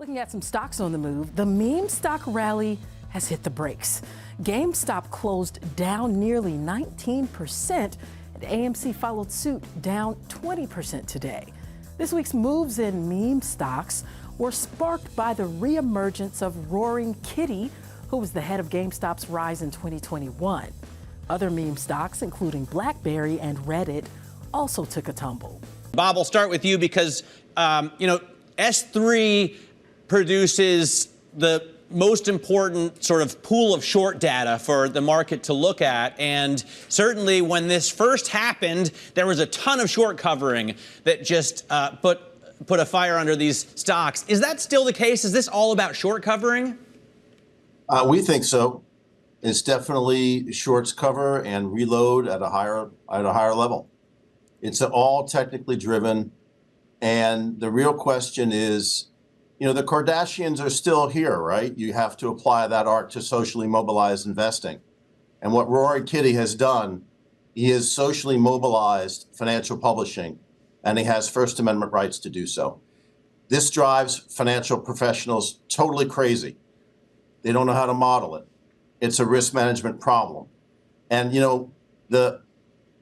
Looking at some stocks on the move, the meme stock rally has hit the brakes. GameStop closed down nearly 19%, and AMC followed suit, down 20% today. This week's moves in meme stocks were sparked by the reemergence of Roaring Kitty, who was the head of GameStop's rise in 2021. Other meme stocks, including BlackBerry and Reddit, also took a tumble. Bob, I'll start with you because, S3 produces the most important sort of pool of short data for the market to look at. And certainly when this first happened, there was a ton of short covering that just put a fire under these stocks. Is that still the case? Is this all about short covering? We think so. It's definitely shorts cover and reload at a higher level. It's all technically driven. And the real question is, the Kardashians are still here, right? You have to apply that art to socially mobilized investing. And what Roaring Kitty has done, he has socially mobilized financial publishing, and he has First Amendment rights to do so. This drives financial professionals totally crazy. They don't know how to model it. It's a risk management problem. And, the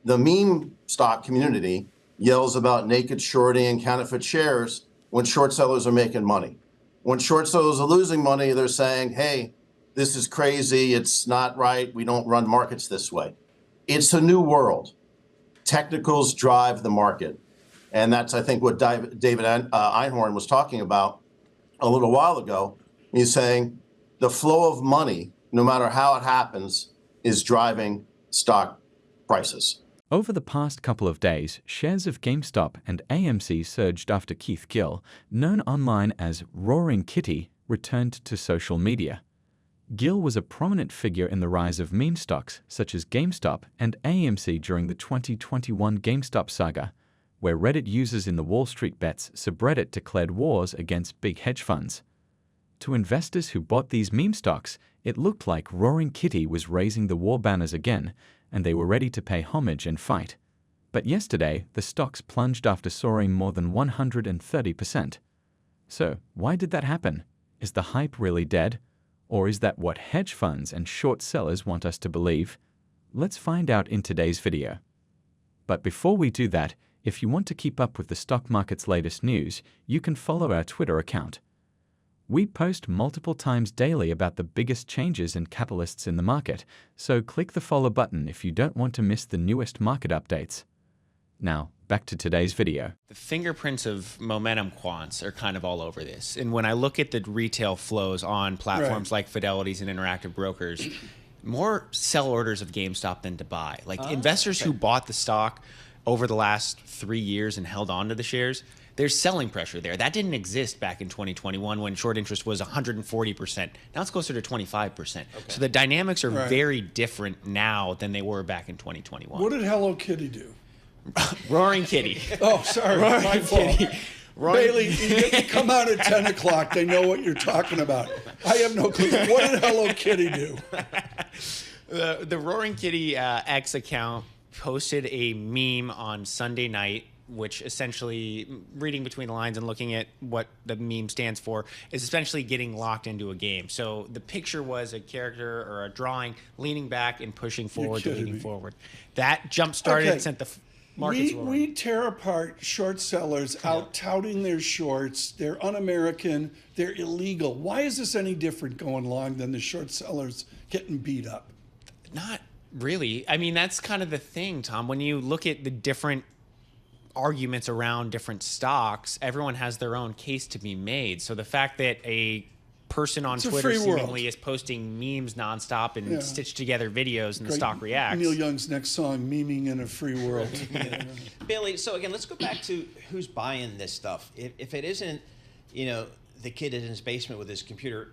meme stock community yells about naked shorting and counterfeit shares when short sellers are making money. When short sellers are losing money, they're saying, hey, this is crazy. It's not right. We don't run markets this way. It's a new world. Technicals drive the market. And that's, I think, what David Einhorn was talking about a little while ago. He's saying the flow of money, no matter how it happens, is driving stock prices. Over the past couple of days, shares of GameStop and AMC surged after Keith Gill, known online as Roaring Kitty, returned to social media. Gill was a prominent figure in the rise of meme stocks such as GameStop and AMC during the 2021 GameStop saga, where Reddit users in the WallStreetBets subreddit declared wars against big hedge funds. To investors who bought these meme stocks, it looked like Roaring Kitty was raising the war banners again, and they were ready to pay homage and fight. But yesterday, the stocks plunged after soaring more than 130%. So, why did that happen? Is the hype really dead? Or is that what hedge funds and short sellers want us to believe? Let's find out in today's video. But before we do that, if you want to keep up with the stock market's latest news, you can follow our Twitter account. We post multiple times daily about the biggest changes and catalysts in the market, so click the follow button if you don't want to miss the newest market updates. Now, back to today's video. The fingerprints of momentum quants are kind of all over this. And when I look at the retail flows on platforms like Fidelity's and Interactive Brokers, more sell orders of GameStop than to buy. Like investors who bought the stock over the last 3 years and held on to the shares, there's selling pressure there. That didn't exist back in 2021 when short interest was 140%. Now it's closer to 25%. So the dynamics are very different now than they were back in 2021. What did Hello Kitty do? Roaring Kitty. Oh, sorry, my fault. Bailey, you come out at 10 o'clock. They know what you're talking about. I have no clue. What did Hello Kitty do? The Roaring Kitty X account posted a meme on Sunday night, which essentially, reading between the lines and looking at what the meme stands for, is essentially getting locked into a game. So the picture was a character or a drawing leaning back and pushing forward to leaning forward. That jump-started, sent the markets rolling. We tear apart short sellers out touting their shorts. They're un-American. They're illegal. Why is this any different going along than the short sellers getting beat up? Not really. I mean, that's kind of the thing, Tom. When you look at the different arguments around different stocks, everyone has their own case to be made. So the fact that a person on Twitter seemingly is posting memes nonstop and stitched together videos and the stock reacts. Neil Young's next song, Memeing in a Free World. Bailey, so again, let's go back to who's buying this stuff. If it isn't, the kid in his basement with his computer,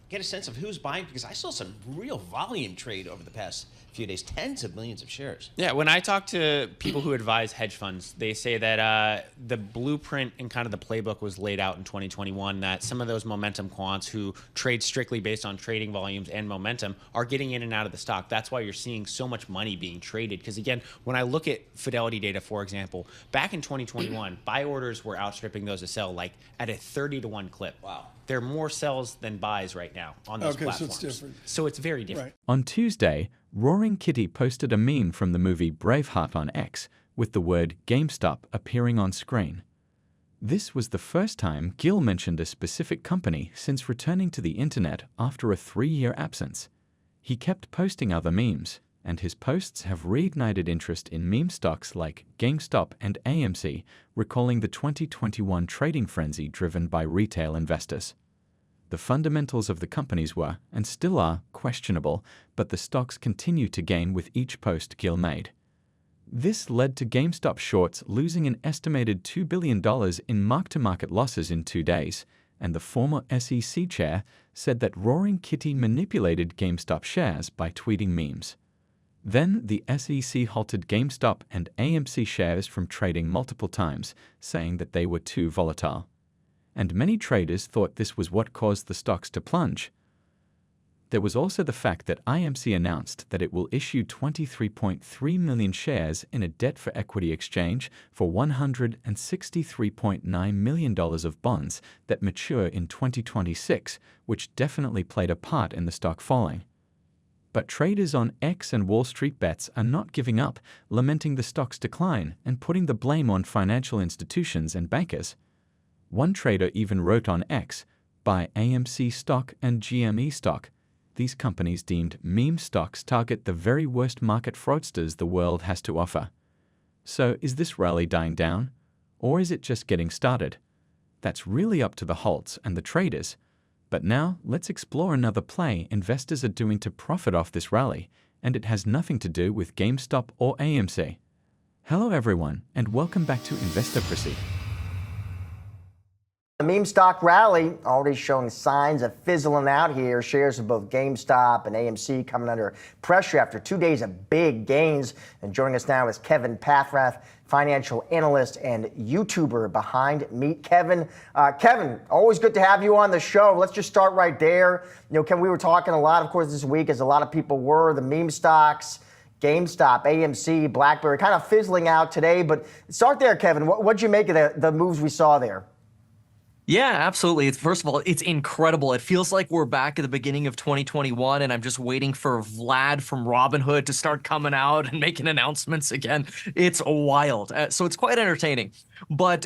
get a sense of who's buying? Because I saw some real volume trade over the past few days, tens of millions of shares. Yeah, when I talk to people who advise hedge funds, they say that the blueprint and kind of the playbook was laid out in 2021, that some of those momentum quants who trade strictly based on trading volumes and momentum are getting in and out of the stock. That's why you're seeing so much money being traded. Because again, when I look at Fidelity data, for example, back in 2021, buy orders were outstripping those to sell like at a 30-to-1 clip. Wow. There are more sells than buys right now on those platforms. So it's different. So it's very different. Right. On Tuesday, Roaring Kitty posted a meme from the movie Braveheart on X with the word GameStop appearing on screen. This was the first time Gill mentioned a specific company since returning to the internet after a 3-year absence. He kept posting other memes, and his posts have reignited interest in meme stocks like GameStop and AMC, recalling the 2021 trading frenzy driven by retail investors. The fundamentals of the companies were, and still are, questionable, but the stocks continue to gain with each post Gill made. This led to GameStop shorts losing an estimated $2 billion in mark-to-market losses in 2 days, and the former SEC chair said that Roaring Kitty manipulated GameStop shares by tweeting memes. Then the SEC halted GameStop and AMC shares from trading multiple times, saying that they were too volatile. And many traders thought this was what caused the stocks to plunge. There was also the fact that IMC announced that it will issue 23.3 million shares in a debt-for-equity exchange for $163.9 million of bonds that mature in 2026, which definitely played a part in the stock falling. But traders on X and WallStreetBets are not giving up, lamenting the stock's decline and putting the blame on financial institutions and bankers. One trader even wrote on X, "Buy AMC Stock and GME Stock." These companies deemed meme stocks target the very worst market fraudsters the world has to offer. So is this rally dying down? Or is it just getting started? That's really up to the halts and the traders. But now, let's explore another play investors are doing to profit off this rally, and it has nothing to do with GameStop or AMC. Hello everyone, and welcome back to Investorcracy. The meme stock rally already showing signs of fizzling out here. Shares of both GameStop and AMC coming under pressure after 2 days of big gains. And joining us now is Kevin Paffrath, financial analyst and YouTuber behind Meet Kevin. Kevin, always good to have you on the show. Let's just start right there. You know, Kevin, we were talking a lot, of course, this week, as a lot of people were, the meme stocks, GameStop, AMC, BlackBerry, kind of fizzling out today. But start there, Kevin. What'd you make of the moves we saw there? Yeah, absolutely. First of all, it's incredible. It feels like we're back at the beginning of 2021, and I'm just waiting for Vlad from Robinhood to start coming out and making announcements again. It's wild. So it's quite entertaining. But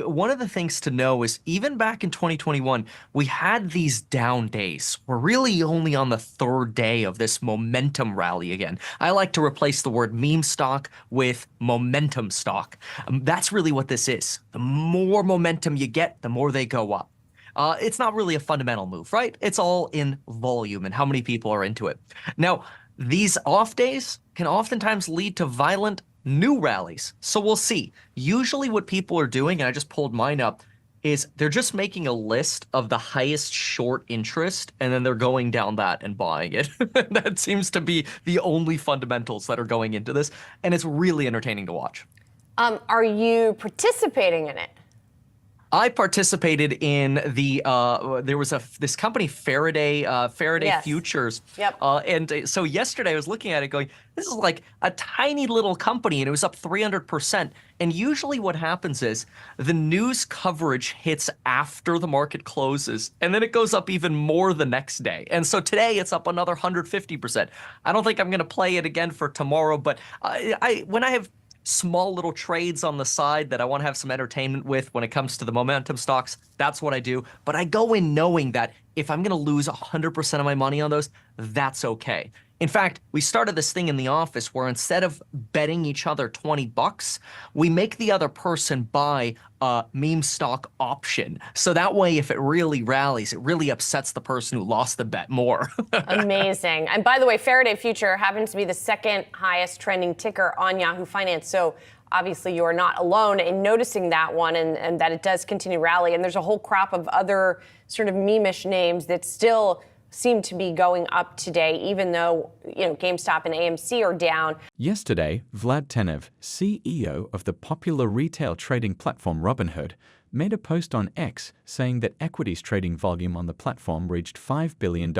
one of the things to know is even back in 2021, we had these down days. We're really only on the third day of this momentum rally again. I like to replace the word meme stock with momentum stock. That's really what this is. The more momentum you get, the more they go up. It's not really a fundamental move, right? It's all in volume and how many people are into it. Now, these off days can oftentimes lead to violent new rallies. So we'll see. Usually what people are doing, and I just pulled mine up, is they're just making a list of the highest short interest, and then they're going down that and buying it. That seems to be the only fundamentals that are going into this, and it's really entertaining to watch. Are you participating in it? I participated in the there was this company Faraday Yes. Futures. Yep. And so yesterday I was looking at it going, this is like a tiny little company, and it was up 300%. And usually what happens is the news coverage hits after the market closes, and then it goes up even more the next day. And so today it's up another 150%. I don't think I'm going to play it again for tomorrow, but when I have small little trades on the side that I want to have some entertainment with when it comes to the momentum stocks, that's what I do. But I go in knowing that if I'm going to lose 100% of my money on those, that's okay. In fact, we started this thing in the office where instead of betting each other $20, we make the other person buy a meme stock option. So that way, if it really rallies, it really upsets the person who lost the bet more. Amazing. And by the way, Faraday Future happens to be the second highest trending ticker on Yahoo Finance. So obviously you are not alone in noticing that one and that it does continue to rally. And there's a whole crop of other sort of meme-ish names that still seem to be going up today, even though, GameStop and AMC are down. Yesterday, Vlad Tenev, CEO of the popular retail trading platform Robinhood, made a post on X saying that equities trading volume on the platform reached $5 billion,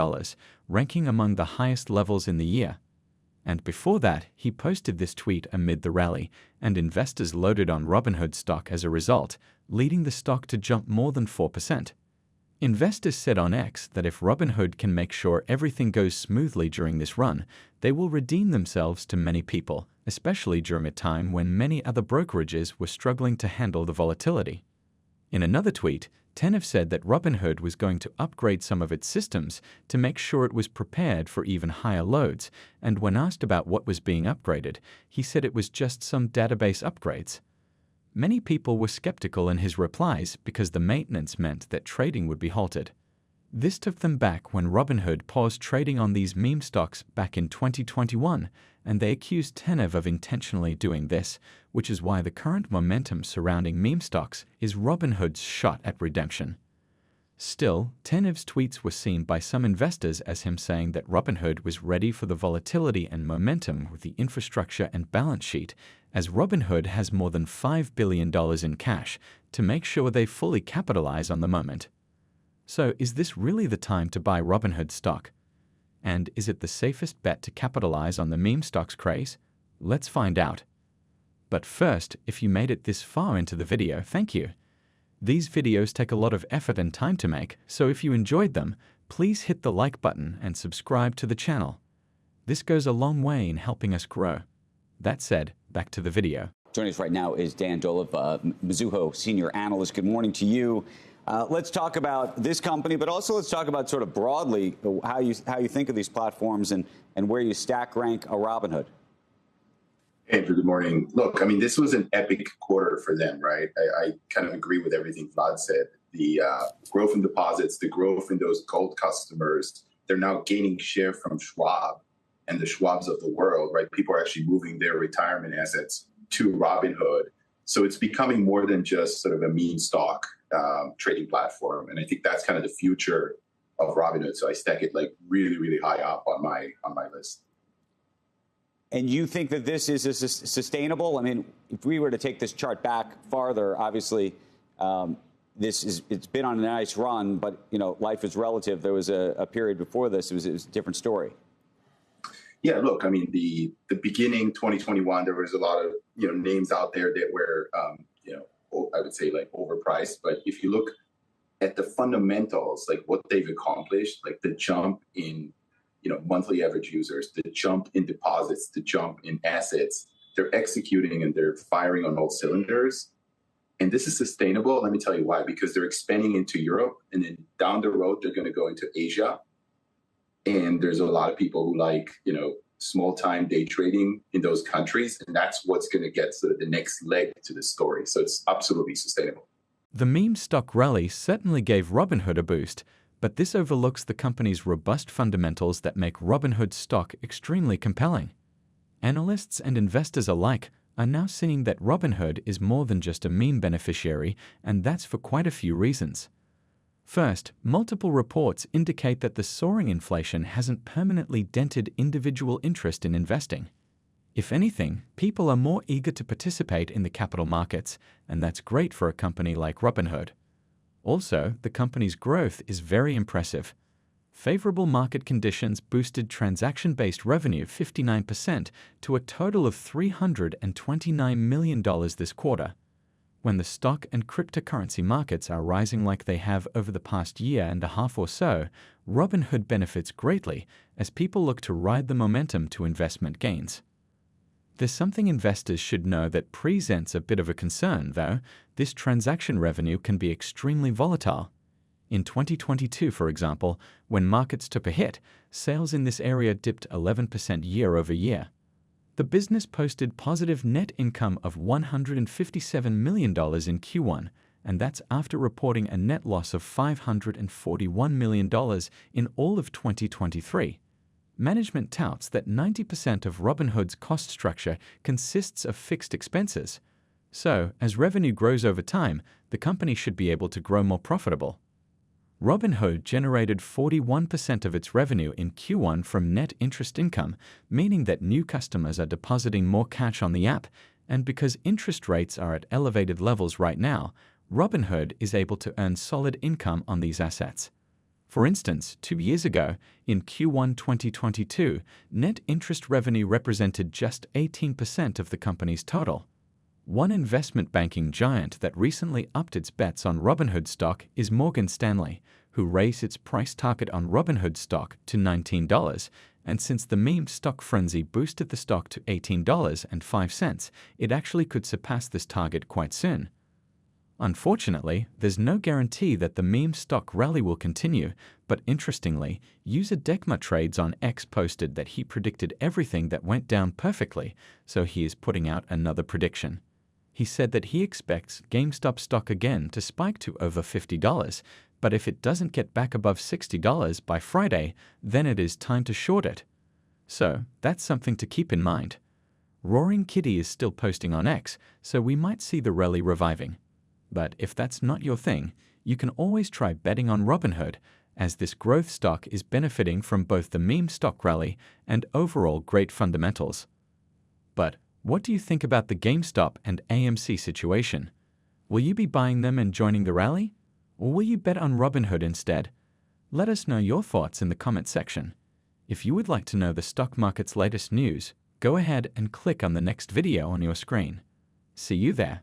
ranking among the highest levels in the year. And before that, he posted this tweet amid the rally, and investors loaded on Robinhood stock as a result, leading the stock to jump more than 4%. Investors said on X that if Robinhood can make sure everything goes smoothly during this run, they will redeem themselves to many people, especially during a time when many other brokerages were struggling to handle the volatility. In another tweet, Tenev said that Robinhood was going to upgrade some of its systems to make sure it was prepared for even higher loads, and when asked about what was being upgraded, he said it was just some database upgrades. Many people were skeptical in his replies because the maintenance meant that trading would be halted. This took them back when Robinhood paused trading on these meme stocks back in 2021, and they accused Tenev of intentionally doing this, which is why the current momentum surrounding meme stocks is Robinhood's shot at redemption. Still, Tenev's tweets were seen by some investors as him saying that Robinhood was ready for the volatility and momentum with the infrastructure and balance sheet, as Robinhood has more than $5 billion in cash to make sure they fully capitalize on the moment. So, is this really the time to buy Robinhood stock? And is it the safest bet to capitalize on the meme stocks craze? Let's find out. But first, if you made it this far into the video, thank you. These videos take a lot of effort and time to make, so if you enjoyed them, please hit the like button and subscribe to the channel. This goes a long way in helping us grow. That said, back to the video. Joining us right now is Dan Dolev, Mizuho Senior Analyst. Good morning to you. Let's talk about this company, but also let's talk about sort of broadly how you think of these platforms and where you stack rank a Robinhood. Andrew, good morning. Look, I mean, this was an epic quarter for them, right? I kind of agree with everything Vlad said. The growth in deposits, the growth in those gold customers, they're now gaining share from Schwab and the Schwabs of the world, right? People are actually moving their retirement assets to Robinhood. So it's becoming more than just sort of a meme stock trading platform. And I think that's kind of the future of Robinhood. So I stack it like really, really high up on my list. And you think that this is sustainable? I mean, if we were to take this chart back farther, obviously, it's been on a nice run, but life is relative. There was a period before this; it was a different story. Yeah, look, I mean, the beginning 2021, there was a lot of names out there that were I would say like overpriced. But if you look at the fundamentals, like what they've accomplished, like the jump in monthly average users, the jump in deposits, the jump in assets, they're executing and they're firing on all cylinders. And this is sustainable. Let me tell you why. Because they're expanding into Europe, and then down the road, they're going to go into Asia. And there's a lot of people who like, small time day trading in those countries. And that's what's going to get sort of the next leg to the story. So it's absolutely sustainable. The meme stock rally certainly gave Robinhood a boost, but this overlooks the company's robust fundamentals that make Robinhood stock extremely compelling. Analysts and investors alike are now seeing that Robinhood is more than just a meme beneficiary, and that's for quite a few reasons. First, multiple reports indicate that the soaring inflation hasn't permanently dented individual interest in investing. If anything, people are more eager to participate in the capital markets, and that's great for a company like Robinhood. Also, the company's growth is very impressive. Favorable market conditions boosted transaction-based revenue 59% to a total of $329 million this quarter. When the stock and cryptocurrency markets are rising like they have over the past year and a half or so, Robinhood benefits greatly as people look to ride the momentum to investment gains. There's something investors should know that presents a bit of a concern, though. This transaction revenue can be extremely volatile. In 2022, for example, when markets took a hit, sales in this area dipped 11% year over year. The business posted positive net income of $157 million in Q1, and that's after reporting a net loss of $541 million in all of 2023. Management touts that 90% of Robinhood's cost structure consists of fixed expenses. So, as revenue grows over time, the company should be able to grow more profitable. Robinhood generated 41% of its revenue in Q1 from net interest income, meaning that new customers are depositing more cash on the app, and because interest rates are at elevated levels right now, Robinhood is able to earn solid income on these assets. For instance, 2 years ago, in Q1 2022, net interest revenue represented just 18% of the company's total. One investment banking giant that recently upped its bets on Robinhood Stock is Morgan Stanley, who raised its price target on Robinhood Stock to $19, and since the meme stock frenzy boosted the stock to $18.05, it actually could surpass this target quite soon. Unfortunately, there's no guarantee that the meme stock rally will continue, but interestingly, user Decma Trades on X posted that he predicted everything that went down perfectly, so he is putting out another prediction. He said that he expects GameStop stock again to spike to over $50, but if it doesn't get back above $60 by Friday, then it is time to short it. So that's something to keep in mind. Roaring Kitty is still posting on X, so we might see the rally reviving. But if that's not your thing, you can always try betting on Robinhood, as this growth stock is benefiting from both the meme stock rally and overall great fundamentals. But what do you think about the GameStop and AMC situation? Will you be buying them and joining the rally? Or will you bet on Robinhood instead? Let us know your thoughts in the comment section. If you would like to know the stock market's latest news, go ahead and click on the next video on your screen. See you there.